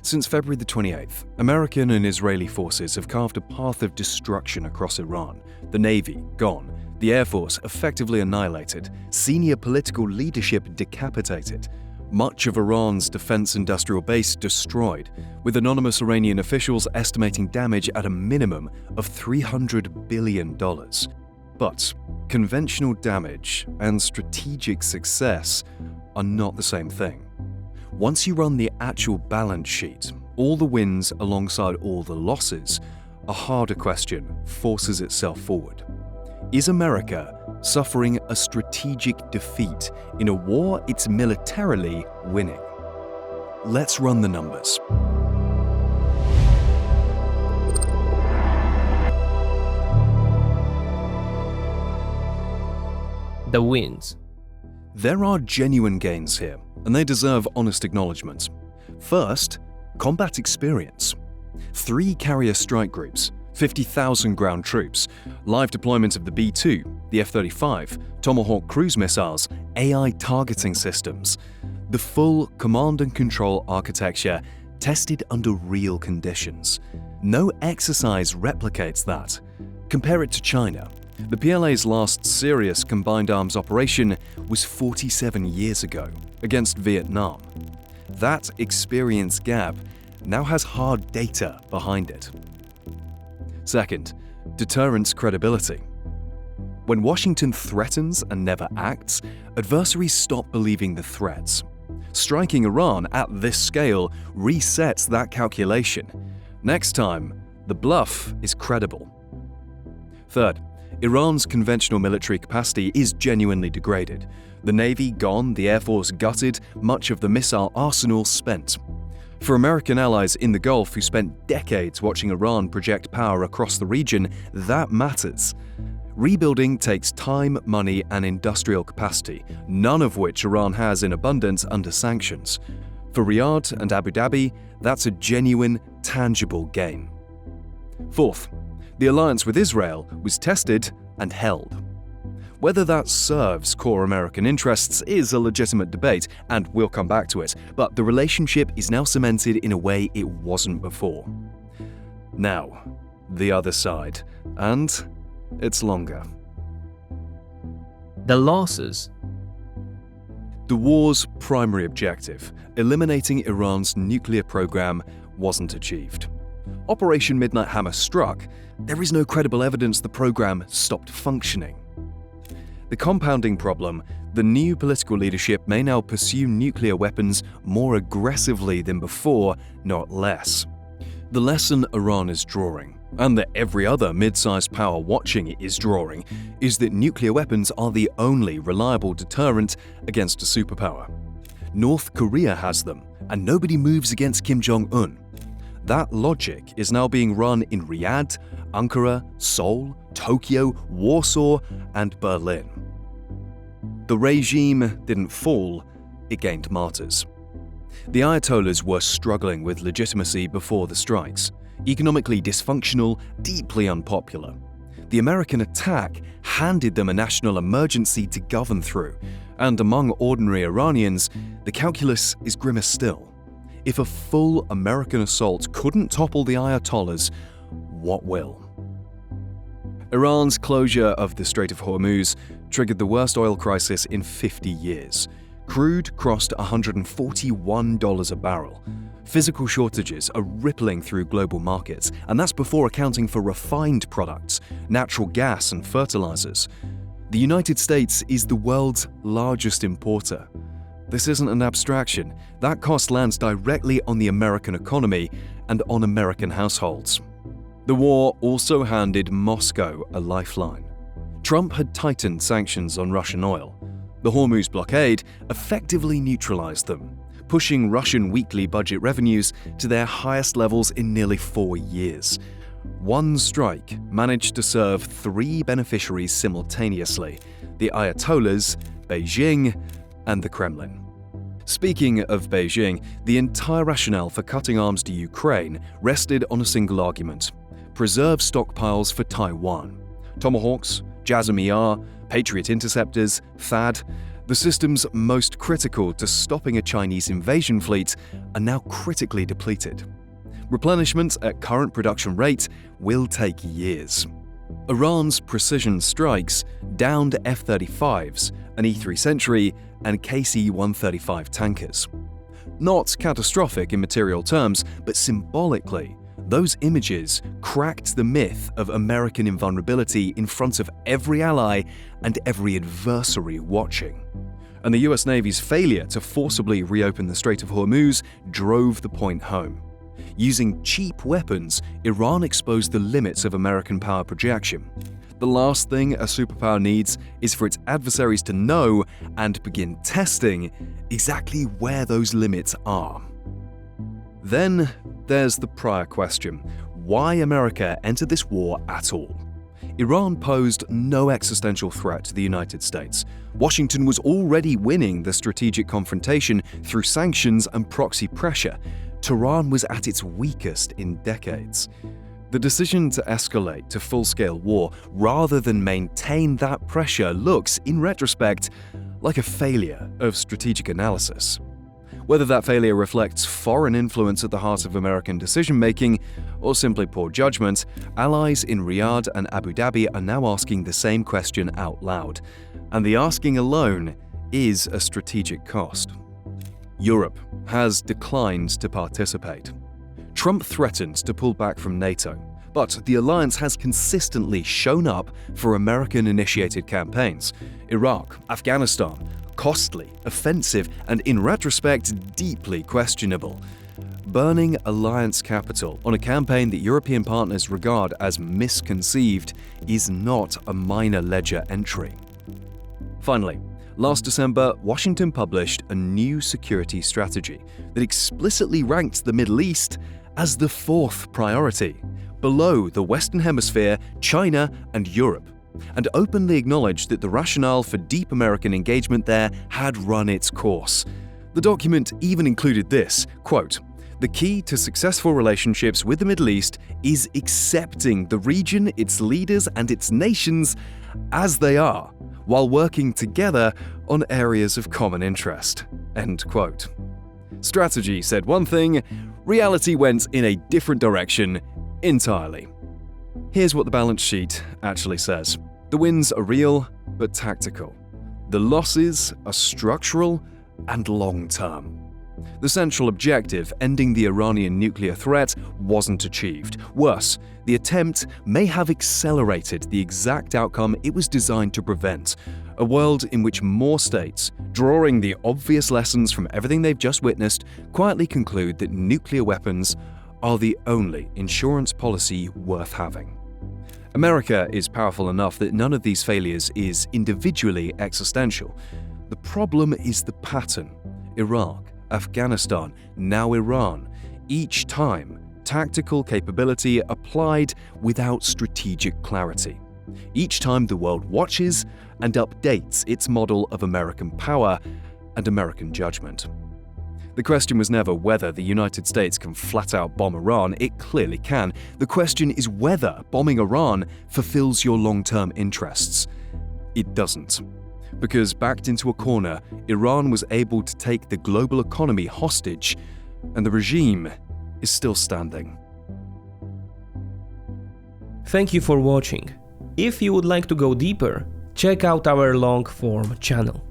Since February the 28th, American and Israeli forces have carved a path of destruction across Iran. The Navy, gone. The Air Force, effectively annihilated. Senior political leadership decapitated. Much of Iran's defense industrial base destroyed, with anonymous Iranian officials estimating damage at a minimum of $300 billion. But conventional damage and strategic success are not the same thing. Once you run the actual balance sheet, all the wins alongside all the losses, a harder question forces itself forward. Is America suffering a strategic defeat in a war it's militarily winning? Let's run the numbers. The wins. There are genuine gains here, and they deserve honest acknowledgement. First, combat experience. 3 carrier strike groups, 50,000 ground troops, live deployment of the B-2, the F-35, Tomahawk cruise missiles, AI targeting systems. The full command and control architecture tested under real conditions. No exercise replicates that. Compare it to China. The PLA's last serious combined arms operation was 47 years ago, against Vietnam. That experience gap now has hard data behind it. Second, deterrence credibility. When Washington threatens and never acts, adversaries stop believing the threats. Striking Iran at this scale resets that calculation. Next time, the bluff is credible. Third, Iran's conventional military capacity is genuinely degraded. The Navy gone, the Air Force gutted, much of the missile arsenal spent. For American allies in the Gulf who spent decades watching Iran project power across the region, that matters. Rebuilding takes time, money, and industrial capacity, none of which Iran has in abundance under sanctions. For Riyadh and Abu Dhabi, that's a genuine, tangible gain. Fourth, the alliance with Israel was tested and held. Whether that serves core American interests is a legitimate debate, and we'll come back to it, but the relationship is now cemented in a way it wasn't before. Now, the other side, and it's longer. The losses. The war's primary objective, eliminating Iran's nuclear program, wasn't achieved. Operation Midnight Hammer struck. There is no credible evidence the program stopped functioning. The compounding problem, the new political leadership may now pursue nuclear weapons more aggressively than before, not less. The lesson Iran is drawing, and that every other mid-sized power watching it is drawing, is that nuclear weapons are the only reliable deterrent against a superpower. North Korea has them, and nobody moves against Kim Jong-un. That logic is now being run in Riyadh, Ankara, Seoul, Tokyo, Warsaw, and Berlin. The regime didn't fall, it gained martyrs. The Ayatollahs were struggling with legitimacy before the strikes, economically dysfunctional, deeply unpopular. The American attack handed them a national emergency to govern through, and among ordinary Iranians, the calculus is grimmer still. If a full American assault couldn't topple the Ayatollahs, what will? Iran's closure of the Strait of Hormuz triggered the worst oil crisis in 50 years. Crude crossed $141 a barrel. Physical shortages are rippling through global markets, and that's before accounting for refined products, natural gas, and fertilizers. The United States is the world's largest importer. This isn't an abstraction. That cost lands directly on the American economy and on American households. The war also handed Moscow a lifeline. Trump had tightened sanctions on Russian oil. The Hormuz blockade effectively neutralized them, pushing Russian weekly budget revenues to their highest levels in nearly 4 years. One strike managed to serve 3 beneficiaries simultaneously: the Ayatollahs, Beijing, and the Kremlin. Speaking of Beijing, the entire rationale for cutting arms to Ukraine rested on a single argument: preserve stockpiles for Taiwan. Tomahawks, JASSM-ER, Patriot interceptors, THAAD, The systems most critical to stopping a Chinese invasion fleet are now critically depleted. Replenishment at current production rate will take years. Iran's precision strikes downed F-35s, an E-3 Sentry, and KC-135 tankers. Not catastrophic in material terms, but symbolically, those images cracked the myth of American invulnerability in front of every ally and every adversary watching. And the US Navy's failure to forcibly reopen the Strait of Hormuz drove the point home. Using cheap weapons, Iran exposed the limits of American power projection. The last thing a superpower needs is for its adversaries to know and begin testing exactly where those limits are. Then there's the prior question: why America entered this war at all? Iran posed no existential threat to the United States. Washington was already winning the strategic confrontation through sanctions and proxy pressure. Tehran was at its weakest in decades. The decision to escalate to full-scale war rather than maintain that pressure looks, in retrospect, like a failure of strategic analysis. Whether that failure reflects foreign influence at the heart of American decision-making or simply poor judgment, allies in Riyadh and Abu Dhabi are now asking the same question out loud. And the asking alone is a strategic cost. Europe has declined to participate. Trump threatened to pull back from NATO, but the alliance has consistently shown up for American-initiated campaigns. Iraq, Afghanistan, costly, offensive, and in retrospect, deeply questionable. Burning alliance capital on a campaign that European partners regard as misconceived is not a minor ledger entry. Finally, last December, Washington published a new security strategy that explicitly ranked the Middle East as the fourth priority, below the Western Hemisphere, China, and Europe, and openly acknowledged that the rationale for deep American engagement there had run its course. The document even included this, quote, "The key to successful relationships with the Middle East is accepting the region, its leaders, and its nations as they are, while working together on areas of common interest." End quote. Strategy said one thing, reality went in a different direction entirely. Here's what the balance sheet actually says. The wins are real, but tactical. The losses are structural and long-term. The central objective, ending the Iranian nuclear threat, wasn't achieved. Worse, the attempt may have accelerated the exact outcome it was designed to prevent: a world in which more states, drawing the obvious lessons from everything they've just witnessed, quietly conclude that nuclear weapons are the only insurance policy worth having. America is powerful enough that none of these failures is individually existential. The problem is the pattern. Iraq, Afghanistan, now Iran. Each time, tactical capability applied without strategic clarity. Each time the world watches and updates its model of American power and American judgment. The question was never whether the United States can flat-out bomb Iran. It clearly can. The question is whether bombing Iran fulfills your long-term interests. It doesn't. Because backed into a corner, Iran was able to take the global economy hostage, and the regime is still standing. Thank you for watching. If you would like to go deeper, check out our long-form channel.